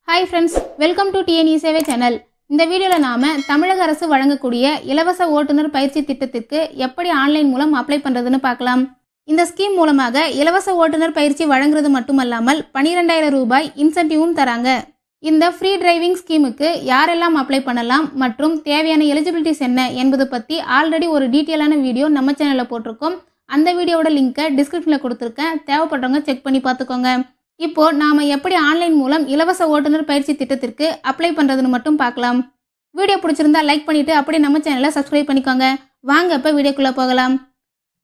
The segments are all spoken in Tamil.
Hi friends, welcome to TNE சேவை சேனல். இந்த வீடியோல நாம தமிழக அரசு வழங்கக்கூடிய இலவச ஓட்டுநர் பயிற்சி திட்டத்திற்கு எப்படி ஆன்லைன் மூலம் அப்ளை பண்றதுன்னு பார்க்கலாம். இந்த ஸ்கீம் மூலமாக இலவச ஓட்டுநர் பயிற்சி வழங்குறது மட்டுமல்லாமல் 12000 ரூபாய் இன்சென்டிவும் தராங்க. இந்த ஃப்ரீ டிரைவிங் ஸ்கீமுக்கு யாரெல்லாம் அப்ளை பண்ணலாம் மற்றும் தேவையான எலிஜிபிலிட்டிஸ் என்ன என்பது பத்தி ஆல்ரெடி ஒரு டீடைலான வீடியோ நம்ம சேனல்ல போட்டிருக்கோம். அந்த வீடியோவோட லிங்கை டிஸ்கிரிப்ஷன்ல கொடுத்திருக்கேன். தேவைப்படுறவங்க செக் பண்ணி பார்த்துக்கோங்க. இப்போ நாம எப்படி ஆன்லைன் மூலம் இலவச ஓட்டுநர் பயிற்சி திட்டத்திற்கு அப்ளை பண்றதுன்னு மட்டும் பார்க்கலாம். வீடியோ பிடிச்சிருந்தா லைக் பண்ணிட்டு அப்படியே நம்ம சேனலை சப்ஸ்கிரைப் பண்ணிக்கோங்க. வாங்க இப்ப வீடியோக்குள்ள போகலாம்.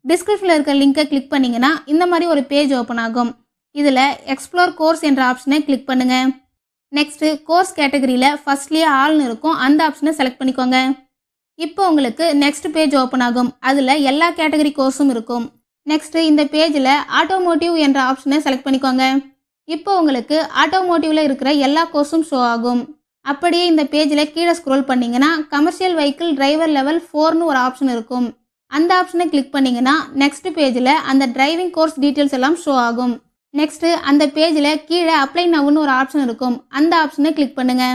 டிஸ்கிரிப்ஷன்ல இருக்க லிங்கை கிளிக் பண்ணீங்கன்னா இந்த மாதிரி ஒரு பேஜ் ஓபன் ஆகும். இதுல எக்ஸ்ப்ளோர் கோர்ஸ் என்ற ஆப்ஷனை கிளிக் பண்ணுங்க. நெக்ஸ்ட் கோர்ஸ் கேட்டகரியில ஃபர்ஸ்ட்லயே ஆல்னு இருக்கும், அந்த ஆப்ஷனை செலக்ட் பண்ணிக்கோங்க. இப்போ உங்களுக்கு நெக்ஸ்ட் பேஜ் ஓபன் ஆகும். அதுல எல்லா கேட்டகரி கோர்ஸும் இருக்கும். நெக்ஸ்ட் இந்த பேஜ்ல ஆட்டோமோட்டிவ் என்ற ஆப்ஷனை செலக்ட் பண்ணிக்கோங்க. இப்போ உங்களுக்கு ஆட்டோமோட்டிவ்ல இருக்கிற எல்லா கோர்ஸும் ஷோ ஆகும். அப்படியே இந்த பேஜ்ல கீழே ஸ்க்ரோல் பண்ணீங்கன்னா கமர்ஷியல் வெஹிக்கிள் டிரைவர் லெவல் 4னு ஒரு ஆப்ஷன் இருக்கும். அந்த ஆப்ஷனை கிளிக் பண்ணீங்கன்னா நெக்ஸ்ட் பேஜ்ல அந்த டிரைவிங் கோர்ஸ் டீடைல்ஸ் எல்லாம் ஷோ ஆகும். நெக்ஸ்ட் அந்த பேஜ்ல கீழே அப்ளை நவ்னு ஒரு ஆப்ஷன் இருக்கும். அந்த ஆப்ஷனை கிளிக் பண்ணுங்க.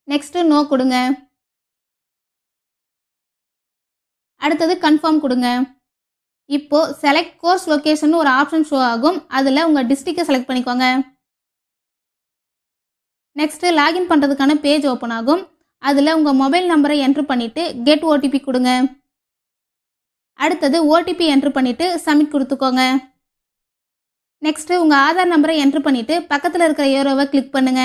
நெக்ஸ்ட் நோ கொடுங்க. அடுத்தது கன்ஃபார்ம் கொடுங்க. இப்போ செலக்ட் கோர்ஸ் லொகேஷன் ஒரு ஆப்ஷன் ஷோ ஆகும். அதுல உங்க டிஸ்ட்ரிக்டை செலக்ட் பண்ணிக்கோங்க. நெக்ஸ்ட் லாகின் பண்றதுக்கான பேஜ் ஓபன் ஆகும். அதுல உங்க மொபைல் நம்பரை என்டர் பண்ணிட்டு கெட் ஓடிபி கொடுங்க. அடுத்தது ஓடிபி என்டர் பண்ணிட்டு சப்மிட் கொடுத்துக்கோங்க. நெக்ஸ்ட் உங்க ஆதார் நம்பரை என்டர் பண்ணிட்டு பக்கத்துல இருக்கிற ஏரோவை கிளிக் பண்ணுங்க.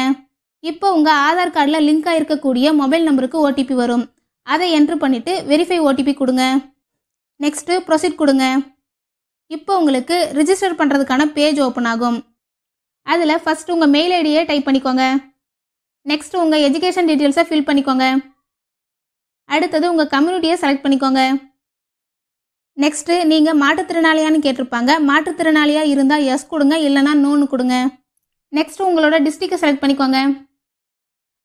இப்போ உங்க ஆதார் கார்டுல லிங்க் ஆயிருக்கக்கூடிய மொபைல் நம்பருக்கு ஓடிபி வரும். அதை என்டர் பண்ணிட்டு வெரிஃபை ஓடிபி கொடுங்க. நெக்ஸ்ட் ப்ரொசீட் கொடுங்க. இப்போ உங்களுக்கு ரிஜிஸ்டர் பண்றதுக்கான பேஜ் ஓபன் ஆகும். அதுல ஃபர்ஸ்ட் உங்க மெயில் ஐடியை டைப் பண்ணிக்கோங்க. நெக்ஸ்ட் உங்க எஜுகேஷன் டீடைல்ஸை ஃபில் பண்ணிக்கோங்க. அடுத்தது உங்க கம்யூனிட்டியை செலக்ட் பண்ணிக்கோங்க. நெக்ஸ்ட் நீங்க மாற்றுத்திறனாளியான்னு கேட்டிருப்பாங்க. மாற்றுத்திறனாளியா இருந்தா எஸ் கொடுங்க, இல்லைன்னா நோன்னு கொடுங்க. நெக்ஸ்ட் உங்களோட டிஸ்ட்ரிக்டை செலக்ட் பண்ணிக்கோங்க.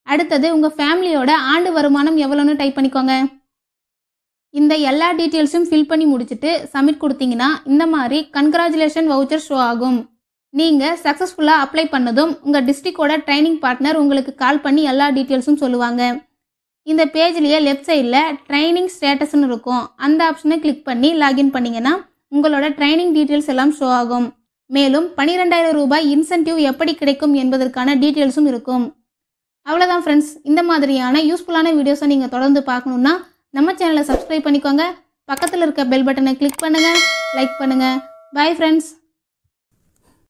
அடுத்தது உங்க ஃபேமிலியோட ஆண்டு வருமானம் எவ்வளோன்னு டைப் பண்ணிக்கோங்க. இந்த எல்லா டீட்டெயில்ஸும் ஃபில் பண்ணி முடிச்சுட்டு சப்மிட் கொடுத்தீங்கன்னா இந்த மாதிரி கங்க்ராச்சுலேஷன் வவுச்சர் ஷோ ஆகும். நீங்க சக்ஸஸ்ஃபுல்லா அப்ளை பண்ணதும் உங்க டிஸ்ட்ரிக்டோட ட்ரைனிங் பார்ட்னர் உங்களுக்கு கால் பண்ணி எல்லா டீட்டெயில்ஸும் சொல்லுவாங்க. இந்த பேஜ்லயே லெஃப்ட் சைடில் ட்ரைனிங் ஸ்டேட்டஸ்ன்னு இருக்கும். அந்த ஆப்ஷனை கிளிக் பண்ணி லாகின் பண்ணீங்கன்னா உங்களோட ட்ரைனிங் டீட்டெயில்ஸ் எல்லாம் ஷோ ஆகும். மேலும் 12000 ரூபாய் இன்சென்டிவ் எப்படி கிடைக்கும் என்பதற்கான டீட்டெயில்ஸும் இருக்கும். அவ்வளோதான் ஃப்ரெண்ட்ஸ். இந்த மாதிரியான யூஸ்ஃபுல்லான வீடியோஸை நீங்கள் தொடர்ந்து பார்க்கணுன்னா நம்ம சேனலை சப்ஸ்கிரைப் பண்ணிக்கோங்க. பக்கத்தில் இருக்க பெல் பட்டனை கிளிக் பண்ணுங்க, லைக் பண்ணுங்க. Bye friends.